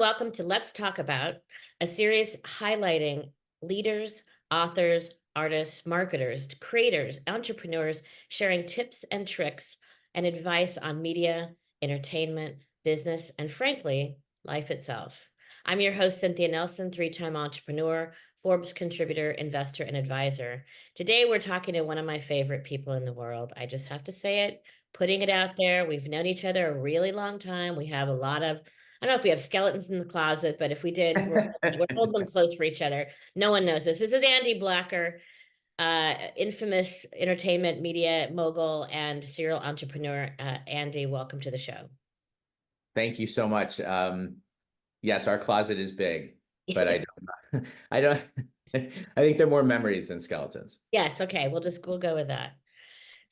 welcome to Let's Talk About, a series highlighting leaders, authors, artists, marketers, creators, entrepreneurs, sharing tips and tricks and advice on media, entertainment, business, and frankly, life itself. I'm your host, Cynthia Nelson, three-time entrepreneur, Forbes contributor, investor, and advisor. Today, we're talking to one of my favorite people in the world. I just have to say it, putting it out there. We've known each other a really long time. We have a lot of, I don't know if we have skeletons in the closet, but if we did, we're holding them close for each other. No one knows this. This is Andy Blacker, infamous entertainment media mogul and serial entrepreneur. Andy, welcome to the show. Thank you so much. Yes, our closet is big, but I don't, I think they're more memories than skeletons. Yes. Okay. We'll go with that.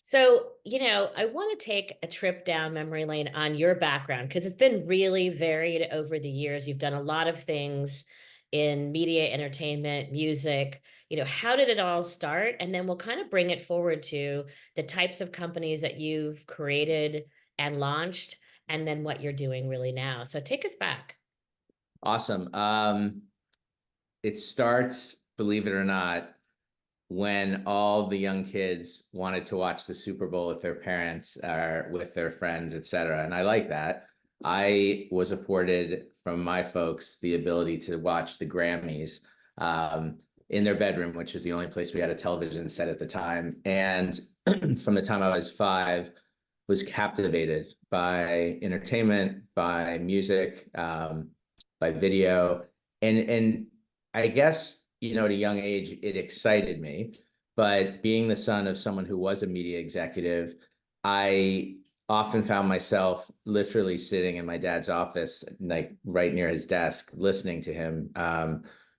So, I want to take a trip down memory lane on your background because it's been really varied over the years. You've done a lot of things in media, entertainment, music. How did it all start? And then we'll kind of bring it forward to the types of companies that you've created and launched, and then what you're doing really now. So take us back. Awesome. It starts, believe it or not, when all the young kids wanted to watch the Super Bowl with their parents or with their friends, et cetera. And I like that. I was afforded from my folks the ability to watch the Grammys in their bedroom, which was the only place we had a television set at the time. And from the time I was 5, was captivated by entertainment, by music, by video. And I guess, at a young age, it excited me. But being the son of someone who was a media executive, I often found myself literally sitting in my dad's office, like right near his desk, listening to him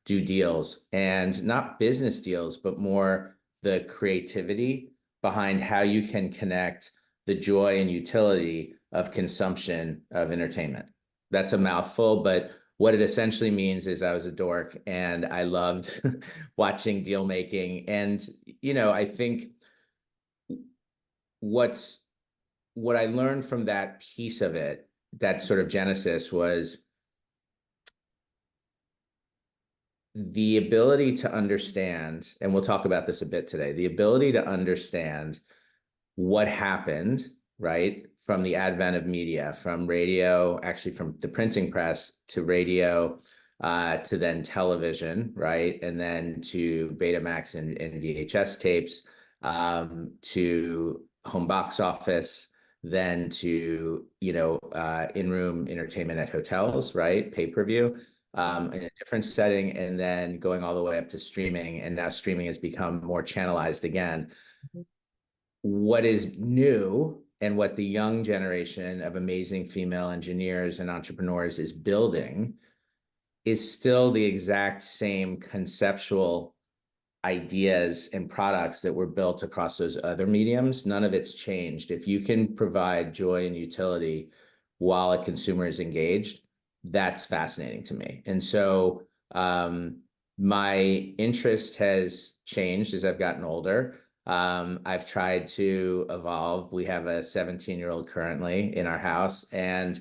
do deals, and not business deals, but more the creativity behind how you can connect the joy and utility of consumption of entertainment. That's a mouthful, but what it essentially means is I was a dork and I loved watching deal making. And, I think what I learned from that piece of it, that sort of genesis, was the ability to understand, and we'll talk about this a bit today, the ability to understand what happened, right, from the advent of media, from radio, actually from the printing press to radio, to then television, right, and then to Betamax and VHS tapes, to home box office, then to in-room entertainment at hotels, right, pay-per-view, in a different setting, and then going all the way up to streaming, and now streaming has become more channelized again. What is new and what the young generation of amazing female engineers and entrepreneurs is building is still the exact same conceptual ideas and products that were built across those other mediums. None of it's changed. If you can provide joy and utility while a consumer is engaged, that's fascinating to me. And so my interest has changed as I've gotten older. I've tried to evolve. We have a 17-year-old currently in our house. And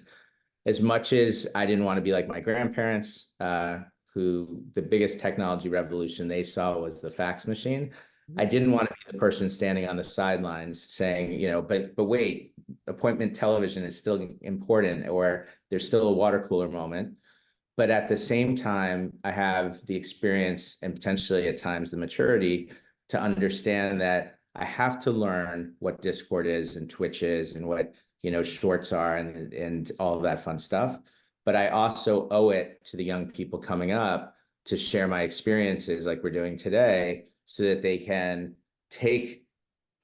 as much as I didn't want to be like my grandparents, who the biggest technology revolution they saw was the fax machine, I didn't want to be the person standing on the sidelines saying, but wait, appointment television is still important, or there's still a water cooler moment. But at the same time, I have the experience and potentially at times the maturity to understand that I have to learn what Discord is and Twitch is and what, shorts are and all of that fun stuff. But I also owe it to the young people coming up to share my experiences like we're doing today so that they can take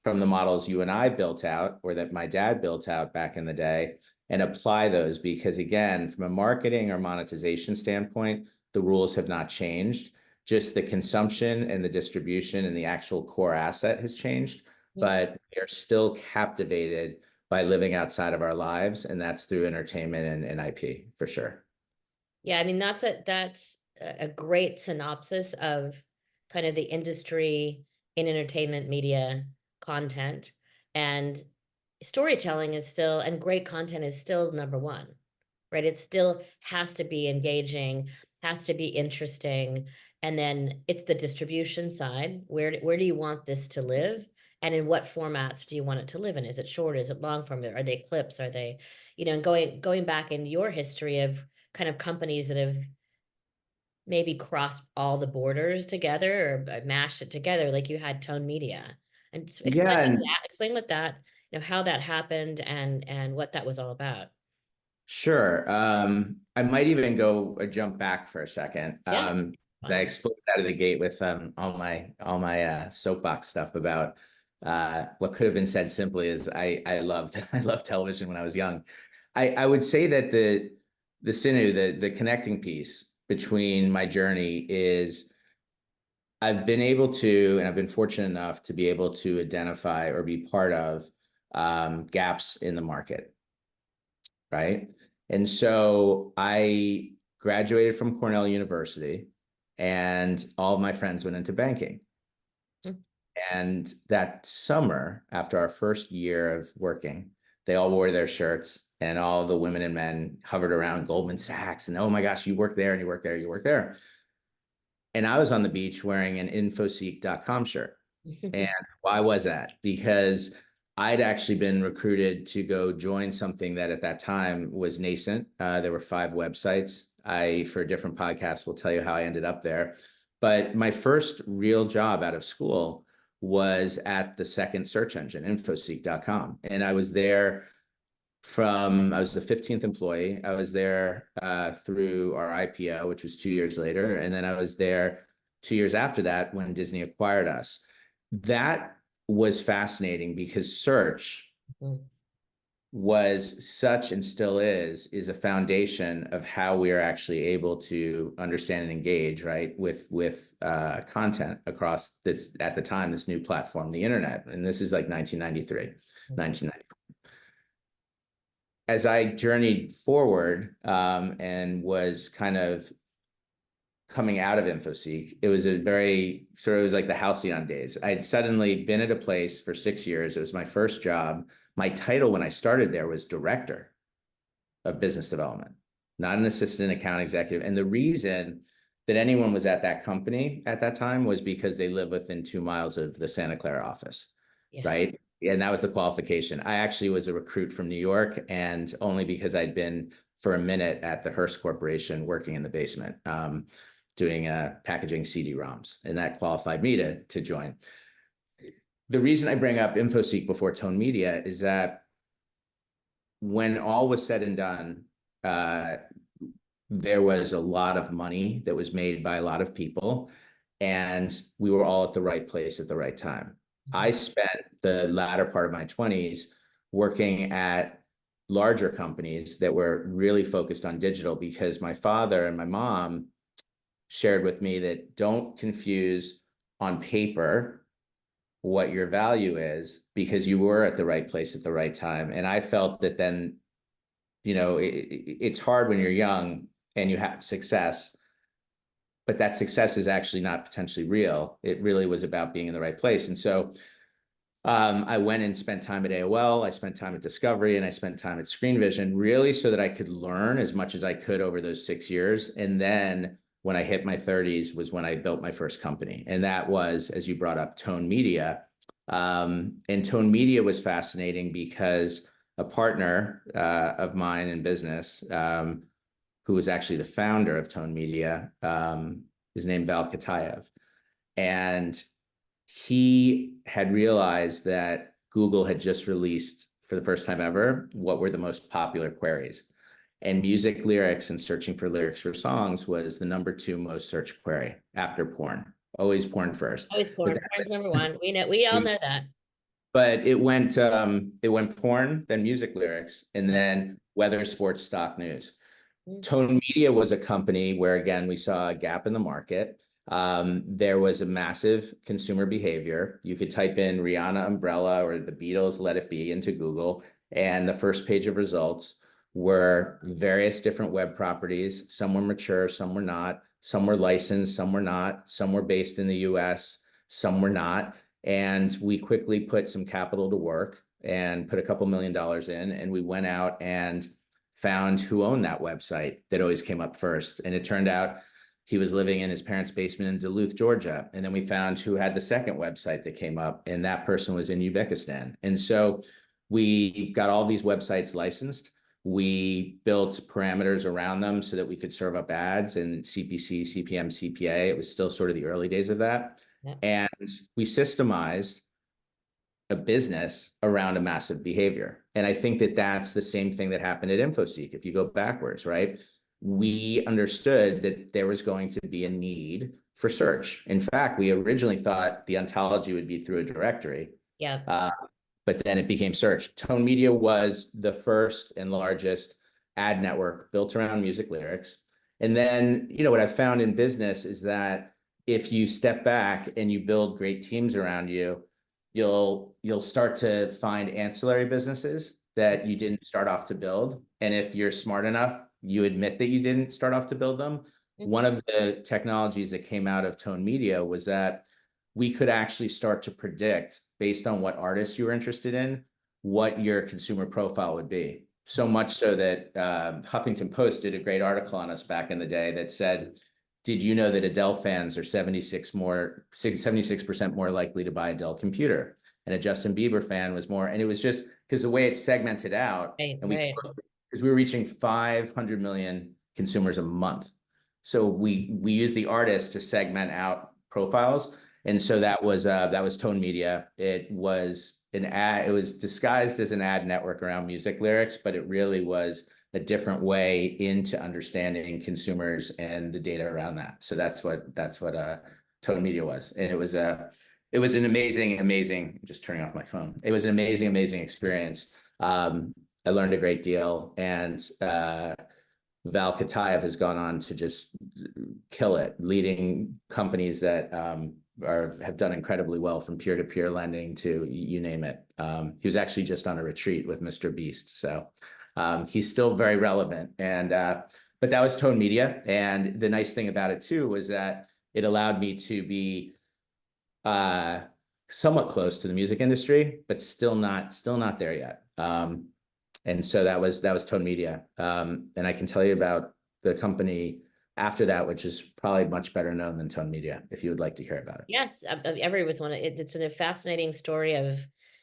from the models you and I built out, or that my dad built out back in the day, and apply those. Because again, from a marketing or monetization standpoint, the rules have not changed. Just the consumption and the distribution and the actual core asset has changed, but we are still captivated by living outside of our lives, and that's through entertainment and IP for sure. Yeah, I mean, that's a great synopsis of kind of the industry in entertainment media content, and storytelling is still, and great content is still number one. right? It still has to be engaging, has to be interesting, and then it's the distribution side. Where do you want this to live? And in what formats do you want it to live in? Is it short? Is it long form? Are they clips? Are they, and going back in your history of kind of companies that have maybe crossed all the borders together or mashed it together, like you had Tone Media. And Yeah, and explain what that, how that happened and what that was all about. sure. I might even go a jump back for a second. Yeah. So I Fine. exploded out of the gate with all my soapbox stuff about what could have been said simply is I loved I loved television when I was young. I would say that the sinew, the connecting piece between my journey is I've been able to, and I've been fortunate enough to be able to identify or be part of gaps in the market, right? And so I graduated from Cornell University, and all of my friends went into banking. Mm. And that summer, after our first year of working, they all wore their shirts, and all the women and men hovered around Goldman Sachs. And oh my gosh, you work there, and you work there, you work there. And I was on the beach wearing an Infoseek.com shirt. And why was that? Because I'd actually been recruited to go join something that at that time was nascent. There were 5 websites. For a different podcast, will tell you how I ended up there. But my first real job out of school was at the second search engine, Infoseek.com. And I was there I was the 15th employee. I was there through our IPO, which was 2 years later. And then I was there 2 years after that when Disney acquired us. That was fascinating because search was such and still is a foundation of how we are actually able to understand and engage, right, with content across this, at the time, this new platform, the internet. And this is like 1993, 1990. As I journeyed forward and was kind of coming out of Infoseek, it was it was like the halcyon days. I'd suddenly been at a place for 6 years. It was my first job. My title when I started there was director of business development, not an assistant account executive. And the reason that anyone was at that company at that time was because they lived within 2 miles of the Santa Clara office, Yeah. right? And that was the qualification. I actually was a recruit from New York, and only because I'd been for a minute at the Hearst Corporation working in the basement, doing packaging CD-ROMs, and that qualified me to join. The reason I bring up Infoseek before Tone Media is that when all was said and done, there was a lot of money that was made by a lot of people, and we were all at the right place at the right time. I spent the latter part of my 20s working at larger companies that were really focused on digital because my father and my mom shared with me that don't confuse on paper what your value is, because you were at the right place at the right time. And I felt that then, it's hard when you're young and you have success, but that success is actually not potentially real. It really was about being in the right place. And so I went and spent time at AOL. I spent time at Discovery, and I spent time at Screen Vision, really so that I could learn as much as I could over those 6 years. And then when I hit my 30s was when I built my first company. And that was, as you brought up, Tone Media. And Tone Media was fascinating because a partner of mine in business, who was actually the founder of Tone Media, is named Val Katayev. And he had realized that Google had just released, for the first time ever, what were the most popular queries. And music lyrics and searching for lyrics for songs was the #2 most searched query after porn. Always porn first. Always But porn. Porn's number one. We all know that. it went porn, then music lyrics, and then weather, sports, stock news. Mm. Tone Media was a company where, again, we saw a gap in the market. There was a massive consumer behavior. You could type in Rihanna Umbrella or the Beatles Let It Be into Google, and the first page of results were various different web properties. Some were mature, some were not. Some were licensed, some were not. Some were based in the US, some were not. And we quickly put some capital to work and put a couple $1 million in, and we went out and found who owned that website that always came up first. And it turned out he was living in his parents' basement in Duluth, Georgia. And then we found who had the second website that came up, and that person was in Uzbekistan. And so we got all these websites licensed. We built parameters around them so that we could serve up ads and CPC, CPM, CPA. It was still sort of the early days of that. Yeah. And we systemized a business around a massive behavior. And I think that that's the same thing that happened at Infoseek. If you go backwards, right? We understood that there was going to be a need for search. In fact, we originally thought the ontology would be through a directory. Yeah. But then it became search. Tone Media was the first and largest ad network built around music lyrics. And then, you know, what I've found in business is that if you step back and you build great teams around you, you'll start to find ancillary businesses that you didn't start off to build. And if you're smart enough, you admit that you didn't start off to build them. One of the technologies that came out of Tone Media was that we could actually start to predict, based on what artists you were interested in, what your consumer profile would be. So much so that Huffington Post did a great article on us back in the day that said, did you know that Adele fans are 76% more likely to buy a Dell computer? And a Justin Bieber fan was more, and it was just because the way it's segmented out, Right, and right. because we were reaching 500 million consumers a month. So we use the artists to segment out profiles. And so that was Tone Media. It was an ad, it was disguised as an ad network around music lyrics, but it really was a different way into understanding consumers and the data around that. So that's what Tone Media was. And it was an amazing, I'm just turning off my phone. It was an amazing experience. I learned a great deal, and Val Katayev has gone on to just kill it, leading companies that have done incredibly well, from peer-to-peer lending to you name it. He was actually just on a retreat with Mr. Beast, so he's still very relevant. And but that was Tone Media, and the nice thing about it too was that it allowed me to be somewhat close to the music industry, but still not there yet. And so that was Tone Media. And I can tell you about the company after that, which is probably much better known than Tone Media, if you would like to hear about it. Yes, everyone's one. It's a fascinating story of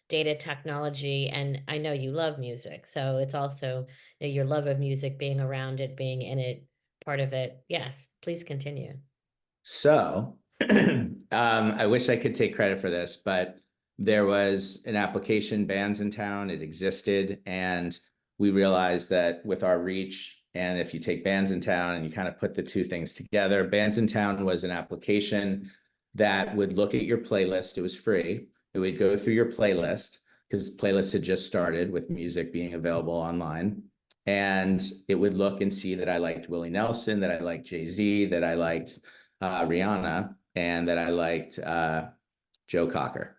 data technology, and I know you love music, so it's also, you know, your love of music, being around it, being in it, part of it. Yes, please continue. So I wish I could take credit for this, but there was an application, Bands in Town. It existed, and we realized that with our reach, and if you take Bands in Town and you kind of put the two things together, Bands in Town was an application that would look at your playlist. It was free. It would go through your playlist, because playlists had just started with music being available online. And it would look and see that I liked Willie Nelson, that I liked Jay-Z, that I liked Rihanna, and that I liked Joe Cocker.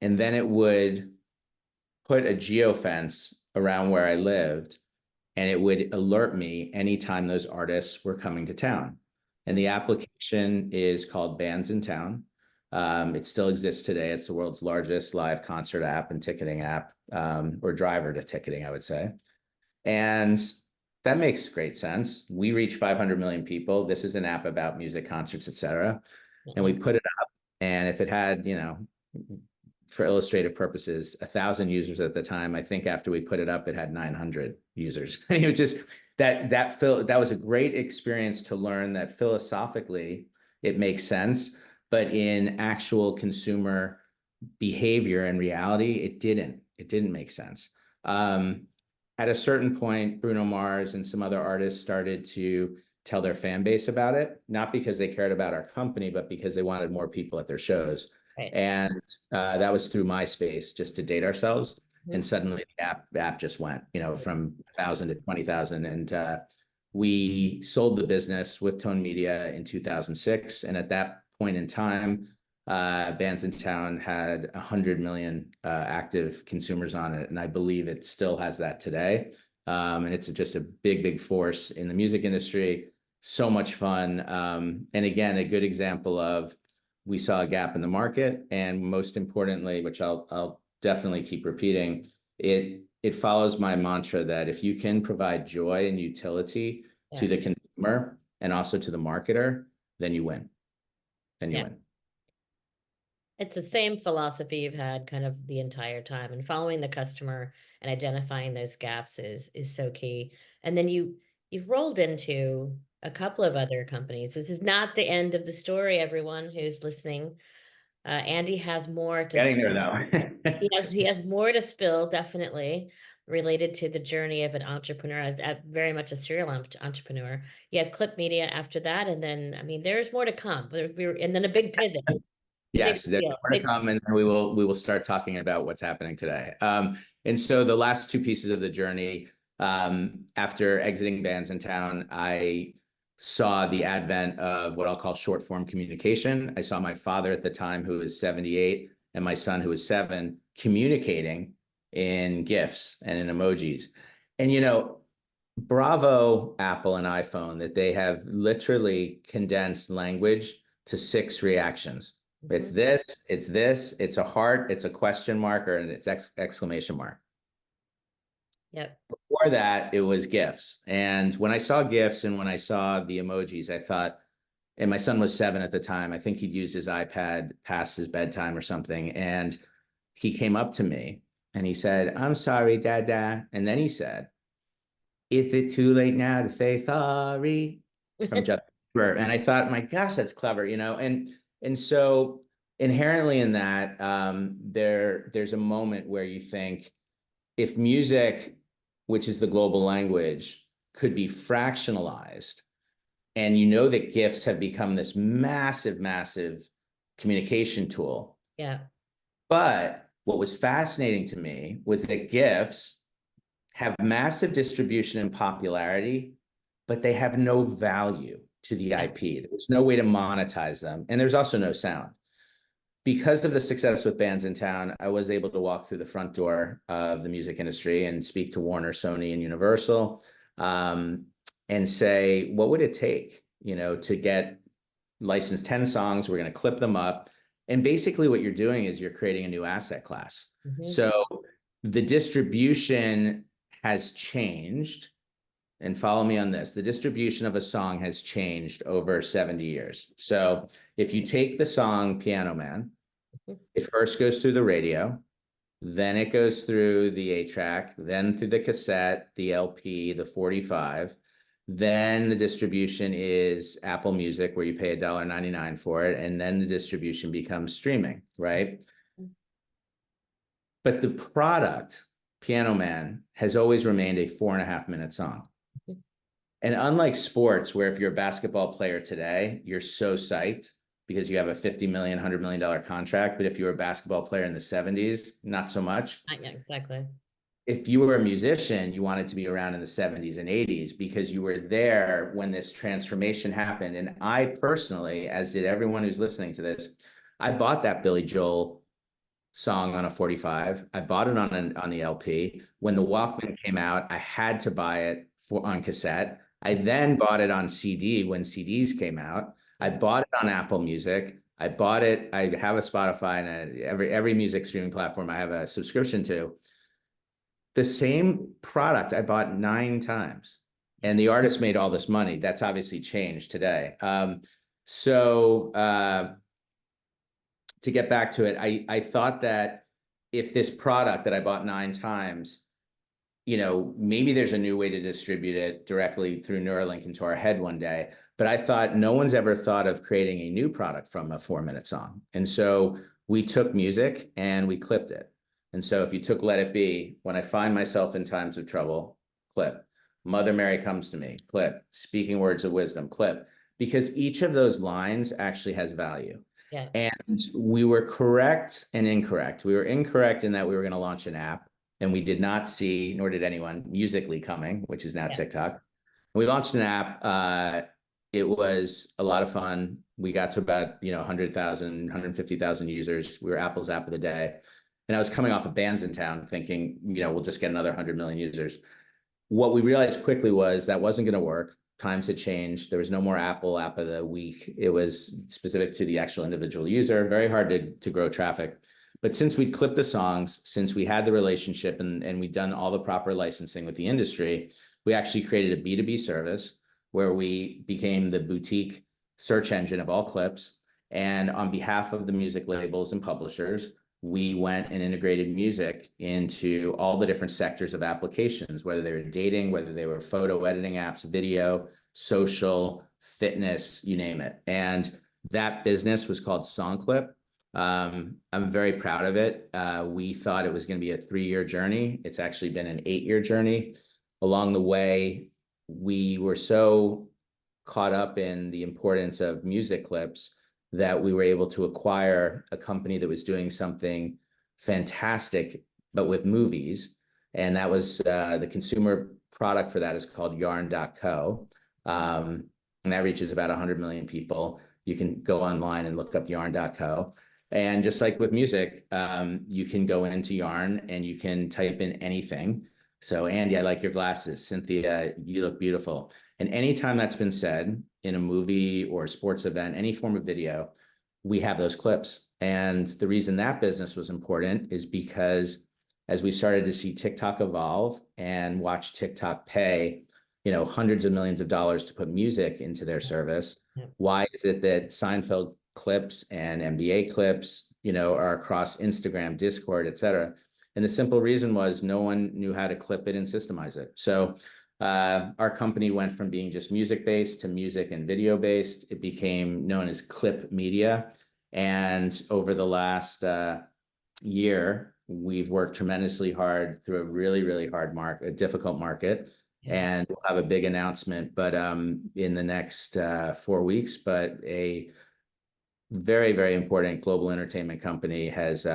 And then it would put a geofence around where I lived, and it would alert me anytime those artists were coming to town. And the application is called Bands in Town. It still exists today. It's the world's largest live concert app and ticketing app, or driver to ticketing, I would say. And that makes great sense. We reach 500 million people. This is an app about music, concerts, etc. And we put it up, and if it had, you know, for illustrative purposes, 1,000 users at the time, I think after we put it up, it had 900 users. And it just that was a great experience to learn that philosophically it makes sense, but in actual consumer behavior and reality, it didn't make sense. At a certain point, Bruno Mars and some other artists started to tell their fan base about it, not because they cared about our company, but because they wanted more people at their shows. Right. And that was through MySpace, just to date ourselves. Mhm. And suddenly the app just went, you know, from 1,000 to 20,000. And we sold the business with Tone Media in 2006. And at that point in time, Bands in Town had 100 million active consumers on it. And I believe it still has that today. And it's just a big force in the music industry. So much fun. And again, a good example of, we saw a gap in the market. And most importantly, which I'll definitely keep repeating, it it follows my mantra that if you can provide joy and utility to Yeah. the consumer and also to the marketer, then you win. Then you Yeah. win. It's the same philosophy you've had kind of the entire time, and following the customer and identifying those gaps is so key. And then you've rolled into a couple of other companies. This is not the end of the story, everyone who's listening. Andy has more to Getting there spill. though. He has more to spill, definitely related to the journey of an entrepreneur, as very much a serial entrepreneur. You have Clip Media after that, and then I mean, there's more to come. And then a big pivot, big Yes, there's deal, more to big. come, and we will start talking about what's happening today. And so the last two pieces of the journey, after exiting Bands in Town, I saw the advent of what I'll call short form communication. I saw my father at the time, who was 78, and my son, who was 7, communicating in GIFs and in emojis. And bravo Apple and iPhone that they have literally condensed language to 6 reactions. It's Mhm. this, it's a heart, it's a question mark, or an exclamation mark. Yep. Before that, it was GIFs. And when I saw GIFs and when I saw the emojis, I thought, and my son was 7 at the time, I think he'd used his iPad past his bedtime or something. And he came up to me and he said, "I'm sorry, Dada." And then he said, "Is it too late now to say sorry?" From Justin Bieber. And I thought, my gosh, that's clever, and so inherently in that, there's a moment where you think, if music, which is the global language, could be fractionalized, and that GIFs have become this massive, massive communication tool. Yeah. But what was fascinating to me was that GIFs have massive distribution and popularity, but they have no value to the Yeah. IP. There's no way to monetize them. And there's also no sound. Because of the success with Bands in Town, I was able to walk through the front door of the music industry and speak to Warner, Sony, and Universal, and say, what would it take, to get licensed 10 songs? We're going to clip them up. And basically what you're doing is you're creating a new asset class. Hmm. So the distribution has changed, and follow me on this. The distribution of a song has changed over 70 years. So if you take the song Piano Man, it first goes through the radio, then it goes through the 8-track, then through the cassette, the LP, the 45. Then the distribution is Apple Music, where you pay $1.99 for it. And then the distribution becomes streaming, right? But the product, Piano Man, has always remained a 4.5-minute song. And unlike sports, where if you're a basketball player today, you're so psyched because you have a $50 million, $100 million contract. But if you were a basketball player in the 70s, not so much. Yeah, exactly. If you were a musician, you wanted to be around in the 70s and 80s because you were there when this transformation happened. And I personally, as did everyone who's listening to this, I bought that Billy Joel song on a 45. I bought it on the LP. When the Walkman came out, I had to buy it on cassette. I then bought it on CD when CDs came out. I bought it on Apple Music. I bought it. I have a Spotify and every music streaming platform I have a subscription to. The same product I bought 9 times, and the artist made all this money. That's obviously changed today. So to get back to it, I thought that if this product that I bought 9 times, maybe there's a new way to distribute it directly through Neuralink into our head one day. But I thought no one's ever thought of creating a new product from a 4-minute song. And so we took music and we clipped it. And so if you took Let It Be, when I find myself in times of trouble, clip. Mother Mary comes to me, clip. Speaking words of wisdom, clip. Because each of those lines actually has value. Yeah. And we were correct and incorrect. We were incorrect in that we were going to launch an app, and we did not see, nor did anyone, Musical.ly coming, which is now Yeah. TikTok. We launched an app. It was a lot of fun. We got to about 100,000, 150,000 users. We were Apple's app of the day. And I was coming off of Bands in Town thinking, we'll just get another 100 million users. What we realized quickly was that wasn't going to work. Times had changed. There was no more Apple app of the week. It was specific to the actual individual user. Very hard to grow traffic. But since we'd clipped the songs, since we had the relationship and we'd done all the proper licensing with the industry, we actually created a B2B service where we became the boutique search engine of all clips. And on behalf of the music labels and publishers, we went and integrated music into all the different sectors of applications, whether they were dating, whether they were photo editing apps, video, social, fitness, you name it. And that business was called SongClip. I'm very proud of it. We thought it was going to be a 3-year journey. It's actually been an 8-year journey. Along the way, we were so caught up in the importance of music clips that we were able to acquire a company that was doing something fantastic, but with movies. And that was the consumer product for that is called yarn.co. And that reaches about 100 million people. You can go online and look up yarn.co. And just like with music, you can go into Yarn and you can type in anything. So, Andy, I like your glasses. Cynthia, you look beautiful. And anytime that's been said in a movie or a sports event, any form of video, we have those clips. And the reason that business was important is because as we started to see TikTok evolve and watch TikTok pay, hundreds of millions of dollars to put music into their service, why is it that Seinfeld clips and NBA clips, are across Instagram, Discord, et cetera? And the simple reason was no one knew how to clip it and systemize it. So our company went from being just music-based to music and video-based. It became known as Clip Media. And over the last year, we've worked tremendously hard through a really, really a difficult market. And we'll have a big announcement, but in the next 4 weeks, but a very, very important global entertainment company has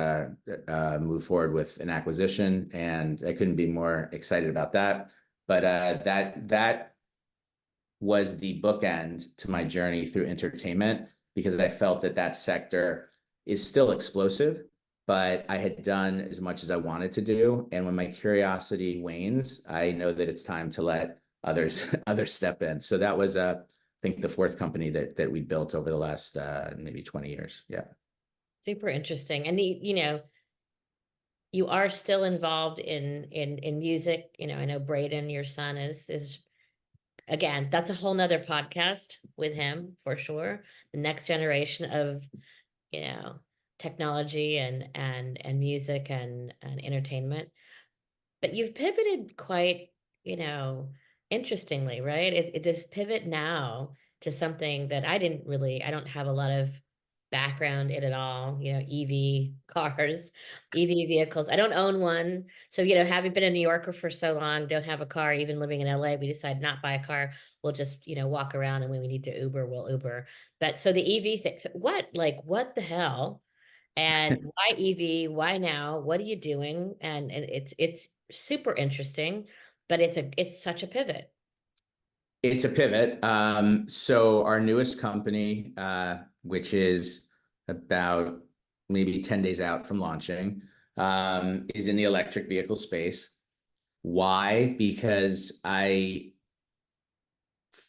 moved forward with an acquisition, and I couldn't be more excited about that. But that was the bookend to my journey through entertainment, because I felt that sector is still explosive, but I had done as much as I wanted to do. And when my curiosity wanes, I know that it's time to let others step in. So that was I think the fourth company that we built over the last maybe 20 years. Yeah. Super interesting. And you are still involved in music. I know Braden, your son, is again, that's a whole nother podcast with him for sure. The next generation of, technology and music and entertainment. But you've pivoted quite, interestingly, right? This pivot now to something that I don't have a lot of background in at all, EV cars, EV vehicles. I don't own one. So, having been a New Yorker for so long, don't have a car, even living in LA, we decided not buy a car. We'll just, walk around, and when we need to Uber, we'll Uber. But so the EV thing, so what the hell? And why EV? Why now? What are you doing? And it's super interesting, but it's such a pivot. It's a pivot. So our newest company, which is about maybe 10 days out from launching, is in the electric vehicle space. Why? Because I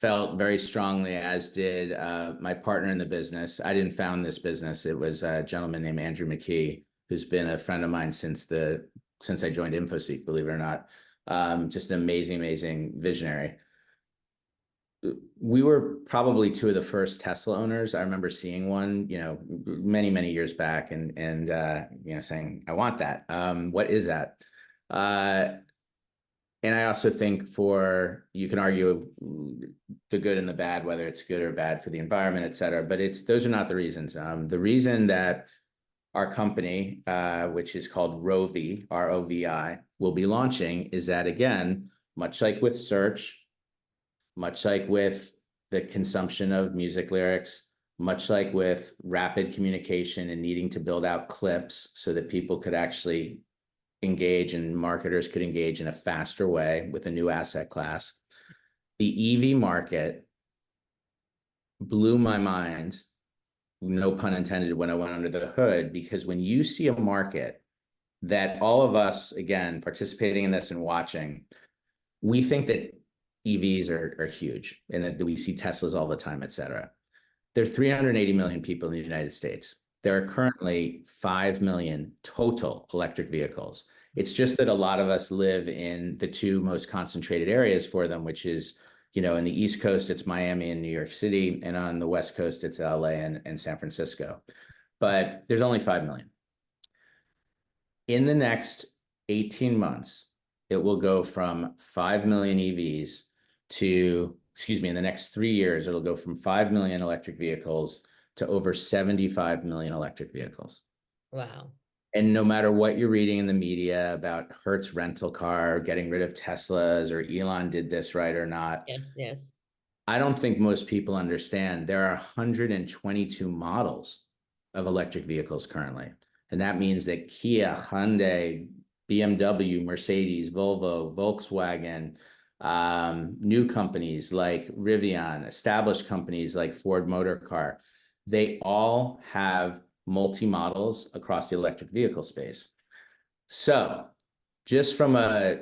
felt very strongly, as did my partner in the business. I didn't found this business. It was a gentleman named Andrew McKee, who's been a friend of mine since I joined Infoseek, believe it or not. Just an amazing visionary. We were probably two of the first Tesla owners. I remember seeing one, many years back, and saying, "I want that. What is that?" And I also think you can argue the good and the bad, whether it's good or bad for the environment, et cetera. But those are not the reasons. The reason that our company, which is called Rovi, ROVI, will be launching is that, again, much like with search, much like with the consumption of music lyrics, much like with rapid communication and needing to build out clips so that people could actually engage and marketers could engage in a faster way with a new asset class, the EV market blew my mind, no pun intended, when I went under the hood, because when you see a market that all of us, again, participating in this and watching, we think that EVs are huge and that we see Teslas all the time, et cetera. There are 380 million people in the United States. There are currently 5 million total electric vehicles. It's just that a lot of us live in the two most concentrated areas for them, which is, in the East Coast, it's Miami and New York City, and on the West Coast, it's LA and San Francisco. But there's only 5 million. In the next 18 months, it will go from 5 million EVs to, in the next 3 years, it'll go from 5 million electric vehicles to over 75 million electric vehicles. Wow. And no matter what you're reading in the media about Hertz rental car, getting rid of Teslas, or Elon did this right or not, Yes, yes. I don't think most people understand there are 122 models of electric vehicles currently. And that means that Kia, Hyundai, BMW, Mercedes, Volvo, Volkswagen, new companies like Rivian, established companies like Ford Motor Car, they all have multi-models across the electric vehicle space. So just from a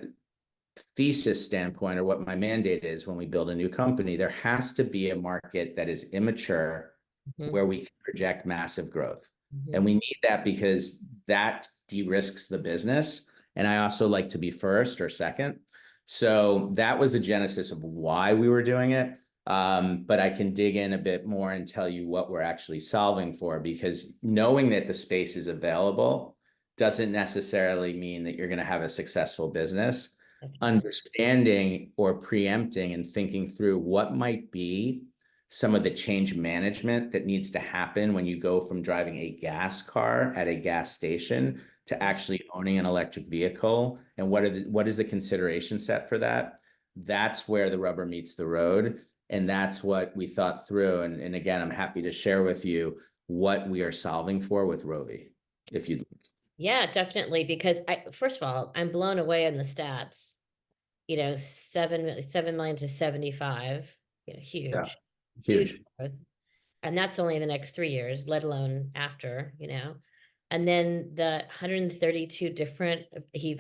thesis standpoint, or what my mandate is when we build a new company, there has to be a market that is immature Mm-hmm. where we can project massive growth. Mm-hmm. And we need that because that de-risks the business. And I also like to be first or second. So that was the genesis of why we were doing it. But I can dig in a bit more and tell you what we're actually solving for, because knowing that the space is available doesn't necessarily mean that you're going to have a successful business. Definitely. Understanding or preempting and thinking through what might be some of the change management that needs to happen when you go from driving a gas car at a gas station to actually owning an electric vehicle, and what is the consideration set for that? That's where the rubber meets the road. And that's what we thought through. And again, I'm happy to share with you what we are solving for with Rovi, if you'd like. Yeah, definitely. Because first of all, I'm blown away on the stats. 7 million to 75, Yeah, huge, huge huge. growth. And that's only the next 3 years, let alone after. And then the 132 different,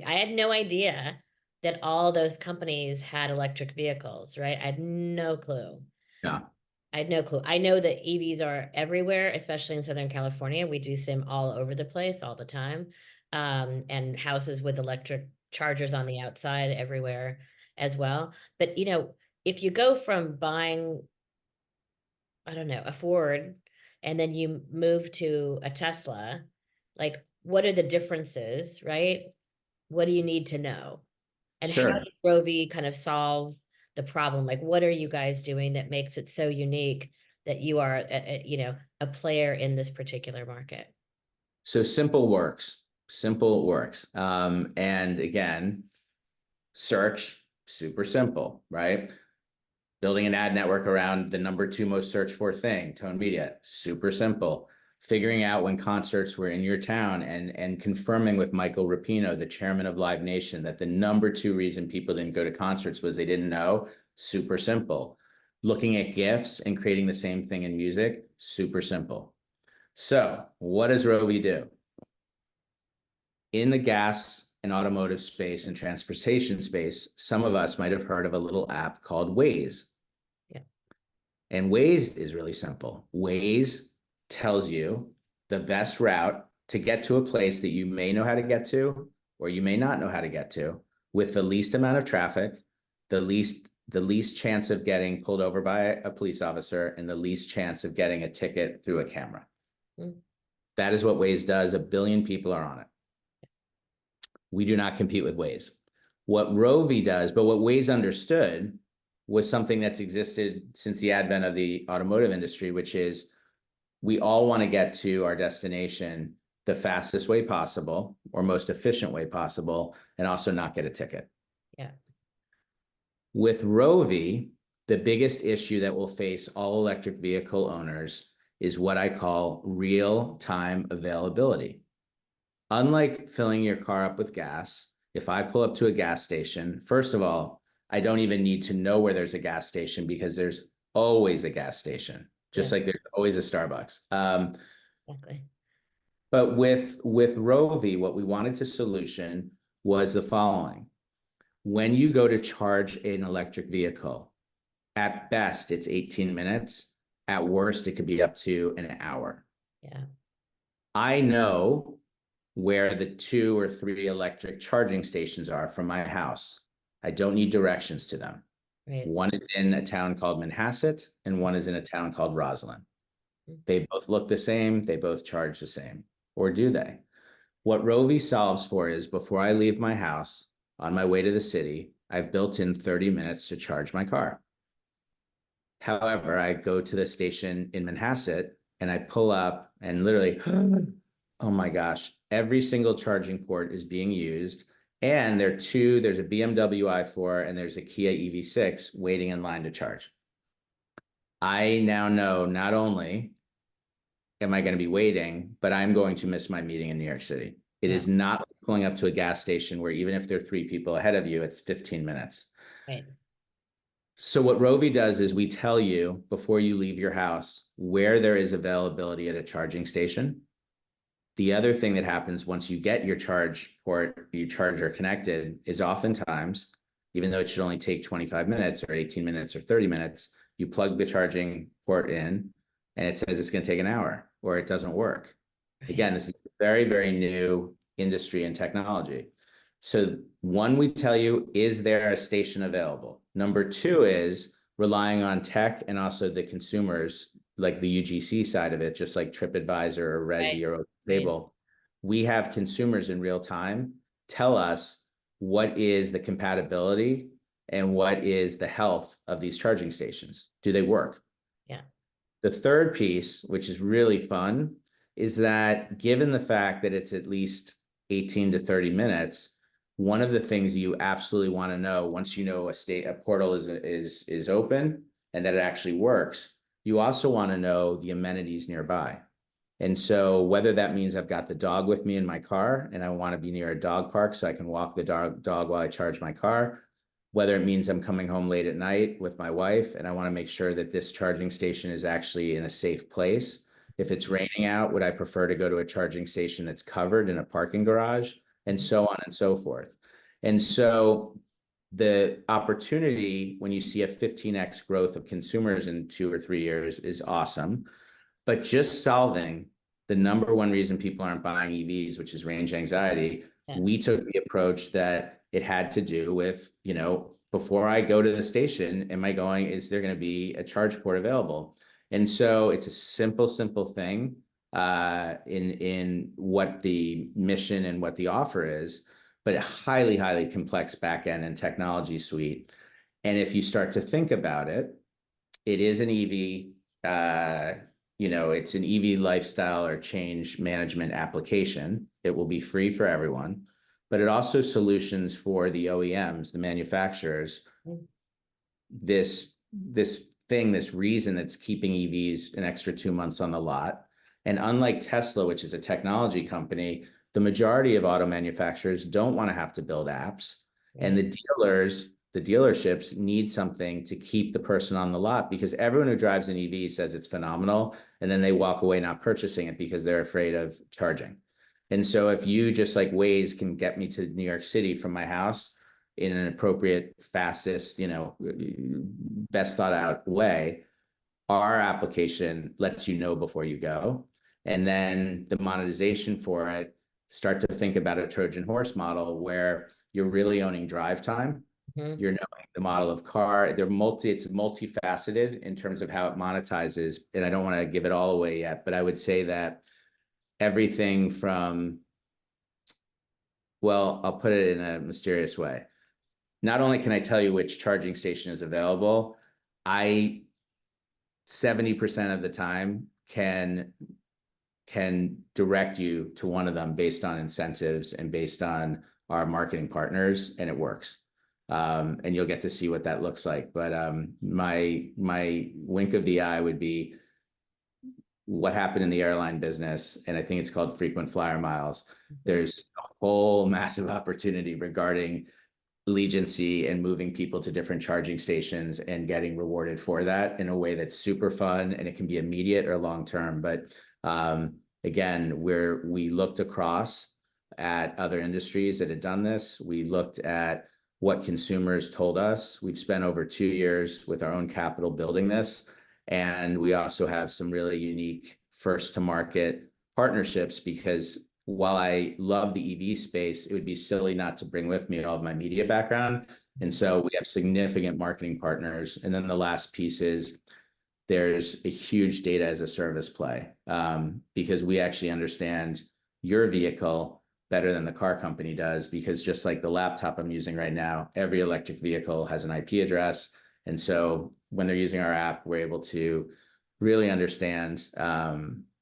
I had no idea that all those companies had electric vehicles, right? I had no clue. Yeah, I had no clue. I know that EVs are everywhere, especially in Southern California. We do see them all over the place all the time. And houses with electric chargers on the outside everywhere as well. But, if you go from buying, I don't know, a Ford, and then you move to a Tesla, like, what are the differences, right? What do you need to know? And how sure. does Rovi kind of solve the problem? Like, what are you guys doing that makes it so unique that you are, a player in this particular market? So simple works. Simple works. And again, search, super simple, right? Building an ad network around the number 2 most searched for thing, Tone Media, super simple. Figuring out when concerts were in your town and confirming with Michael Rapino, the chairman of Live Nation, that the number 2 reason people didn't go to concerts was they didn't know, super simple. Looking at GIFs and creating the same thing in music, super simple. So what does Rovi do? In the gas and automotive space and transportation space, some of us might have heard of a little app called Waze. Yeah. And Waze is really simple. Waze tells you the best route to get to a place that you may know how to get to, or you may not know how to get to, with the least amount of traffic, the least chance of getting pulled over by a police officer, and the least chance of getting a ticket through a camera. Mm. That is what Waze does. 1 billion people are on it. We do not compete with Waze. What Rovi does, but what Waze understood, was something that's existed since the advent of the automotive industry, which is we all want to get to our destination the fastest way possible or most efficient way possible, and also not get a ticket. Yeah. With Rovi, the biggest issue that will face all electric vehicle owners is what I call real-time availability. Unlike filling your car up with gas, if I pull up to a gas station, first of all, I don't even need to know where there's a gas station because there's always a gas station, Yeah. just like there's always a Starbucks. Exactly. But with Rovi, what we wanted to solution was the following. When you go to charge an electric vehicle, at best, it's 18 minutes. At worst, it could be up to an hour. Yeah. I know where the 2 or 3 electric charging stations are from my house. I don't need directions to them. Right. One is in a town called Manhasset, and one is in a town called Roslyn. They both look the same. They both charge the same. Or do they? What Rovi solves for is before I leave my house on my way to the city, I've built in 30 minutes to charge my car. However, I go to the station in Manhasset and I pull up and literally, oh my gosh, every single charging port is being used. And there's a BMW i4 and there's a Kia EV6 waiting in line to charge. I now know not only am I going to be waiting, but I'm going to miss my meeting in New York City. It Yeah. is not pulling up to a gas station where even if there are 3 people ahead of you, it's 15 minutes. Right. So what Rovi does is we tell you before you leave your house where there is availability at a charging station. The other thing that happens once you get your charge port, your charger connected, is oftentimes, even though it should only take 25 minutes or 18 minutes or 30 minutes, you plug the charging port in and it says it's going to take an hour or it doesn't work. Right. Again, this is very, very new industry and technology. So one, we tell you, is there a station available? Number two is relying on tech and also the consumers, like the UGC side of it, just like TripAdvisor or Right. Resi or Right. Table. We have consumers in real time tell us what is the compatibility and what is the health of these charging stations. Do they work? Yeah. The third piece, which is really fun, is that given the fact that it's at least 18 to 30 minutes, one of the things you absolutely want to know once you know a portal is open and that it actually works, you also want to know the amenities nearby. And so whether that means I've got the dog with me in my car and I want to be near a dog park so I can walk the dog while I charge my car, whether it means I'm coming home late at night with my wife and I want to make sure that this charging station is actually in a safe place. If it's raining out, would I prefer to go to a charging station that's covered in a parking garage, and so on and so forth. And so the opportunity when you see a 15x growth of consumers in 2 or 3 years is awesome. But just solving the number one reason people aren't buying EVs, which is range anxiety, Yeah. we took the approach that it had to do with, before I go to the station, is there going to be a charge port available? And so it's a simple, simple thing in what the mission and what the offer is, but a highly, highly complex backend and technology suite. And if you start to think about it, it is an EV, it's an EV lifestyle or change management application. It will be free for everyone, but it also solutions for the OEMs, the manufacturers, Mm. this reason that's keeping EVs an extra 2 months on the lot. And unlike Tesla, which is a technology company, the majority of auto manufacturers don't want to have to build apps. And Right. the dealerships need something to keep the person on the lot, because everyone who drives an EV says it's phenomenal. And then they walk away not purchasing it because they're afraid of charging. And so if you just like Waze can get me to New York City from my house in an appropriate, fastest, best thought out way, our application lets you know before you go. And then the monetization for it, start to think about a Trojan horse model where you're really owning drive time. Mhm. You're knowing the model of car. It's multifaceted in terms of how it monetizes. And I don't want to give it all away yet, but I would say that everything from, well, I'll put it in a mysterious way. Not only can I tell you which charging station is available, I 70% of the time can direct you to one of them based on incentives and based on our marketing partners, and it works. And you'll get to see what that looks like. But my wink of the eye would be what happened in the airline business, and I think it's called frequent flyer miles. There's a whole massive opportunity regarding allegiancy and moving people to different charging stations and getting rewarded for that in a way that's super fun, and it can be immediate or long term. But again, we looked across at other industries that had done this. We looked at what consumers told us. We've spent over 2 years with our own capital building this. And we also have some really unique first to market partnerships, because while I love the EV space, it would be silly not to bring with me all of my media background. And so we have significant marketing partners. And then the last piece is there's a huge data as a service play, because we actually understand your vehicle better than the car company does, because just like the laptop I'm using right now, every electric vehicle has an IP address. And so when they're using our app, we're able to really understand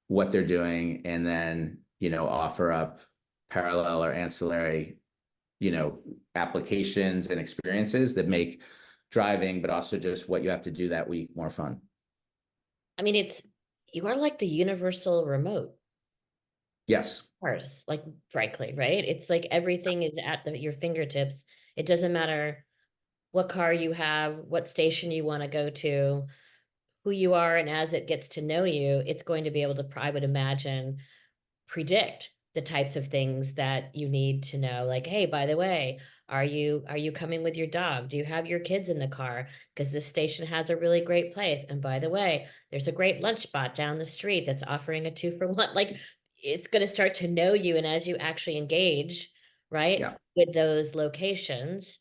what they're doing, and then, offer up parallel or ancillary, applications and experiences that make driving, but also just what you have to do that week, more fun. I mean, you are like the universal remote Yes. cars, like, frankly, right? It's like everything is at your fingertips. It doesn't matter what car you have, what station you want to go to, who you are, and as it gets to know you, it's going to be able to, I would imagine, predict the types of things that you need to know. Like, hey, by the way, are you coming with your dog? Do you have your kids in the car? Because this station has a really great place. And by the way, there's a great lunch spot down the street that's offering a 2 for 1. Like, it's going to start to know you. And as you actually engage, right, Yeah. with those locations,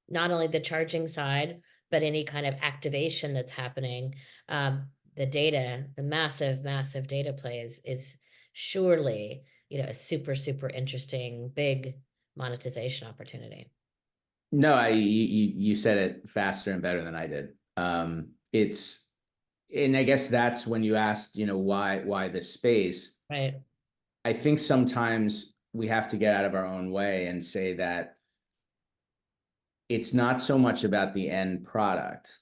not only the charging side, but any kind of activation that's happening, the data, the massive, massive data play is surely, a super, super interesting, big monetization opportunity. No, you said it faster and better than I did. It's and I guess that's when you asked, why this space. Right. I think sometimes we have to get out of our own way and say that it's not so much about the end product.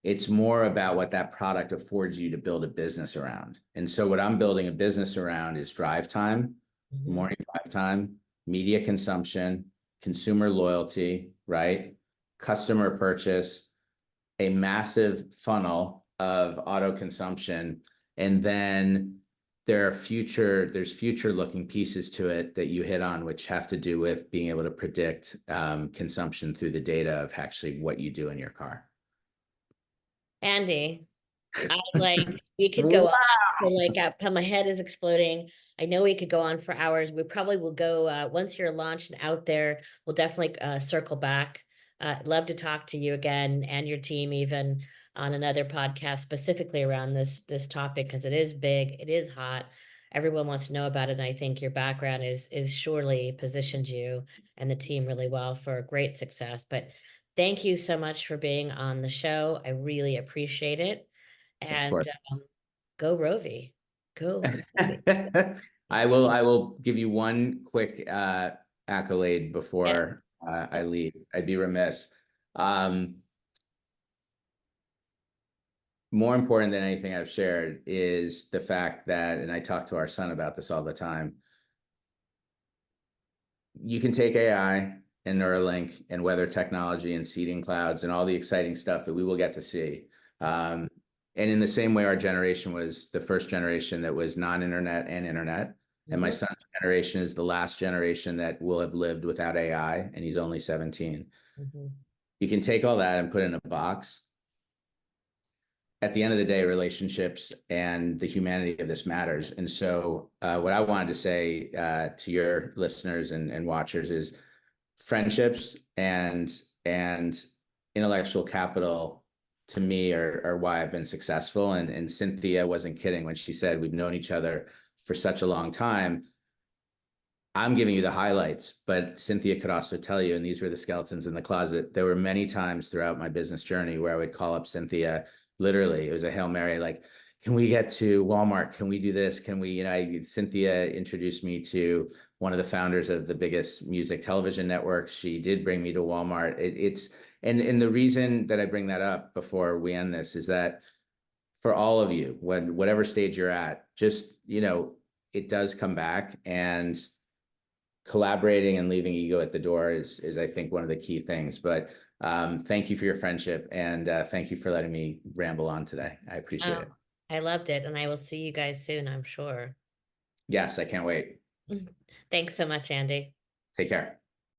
It's more about what that product affords you to build a business around. And so what I'm building a business around is drive time, Mhm. morning drive time, media consumption, consumer loyalty, right? Customer purchase, a massive funnel of auto consumption. And then there's future looking pieces to it that you hit on, which have to do with being able to predict consumption through the data of actually what you do in your car. Andy, we could go on. Wow. So my head is exploding. I know we could go on for hours. We probably will go, once you're launched and out there, we'll definitely circle back. Love to talk to you again and your team even on another podcast specifically around this topic, because it is big, it is hot. Everyone wants to know about it, and I think your background is surely positioned you and the team really well for great success. But thank you so much for being on the show. I really appreciate it. Of And course. go Rovi. Go Rovi. I will give you one quick accolade Yes. before I Yes. leave. I'd be remiss. Um, More important than anything I've shared is the fact that, and I talk to our son about this all the time, you can take AI and Neuralink and weather technology and seeding clouds and all the exciting stuff that we will get to see. And in the same way, our generation was the first generation that was non-internet and internet. And my Mhm. son's generation is the last generation that will have lived without AI, and he's only 17. Mhm. You can take all that and put it in a box. At the end of the day, relationships and the humanity of this matters. And so, what I wanted to say to your listeners and watchers is friendships and intellectual capital to me are why I've been successful. And Cynthia wasn't kidding when she said we've known each other for such a long time. I'm giving you the highlights, but Cynthia could also tell you, and these were the skeletons in the closet. There were many times throughout my business journey where I would call up Cynthia. Literally, it was a Hail Mary, like, can we get to Walmart? Can we do this? Can we, Cynthia introduced me to one of the founders of the biggest music television networks. She did bring me to Walmart. And the reason that I bring that up before we end this is that for all of you, whatever stage you're at, just, it does come back, and collaborating and leaving ego at the door is I think one of the key things. But thank you for your friendship, and thank you for letting me ramble on today. I appreciate Oh, it. I loved it, and I will see you guys soon, I'm sure. Yes, I can't wait. Thanks so much, Andy. Take care.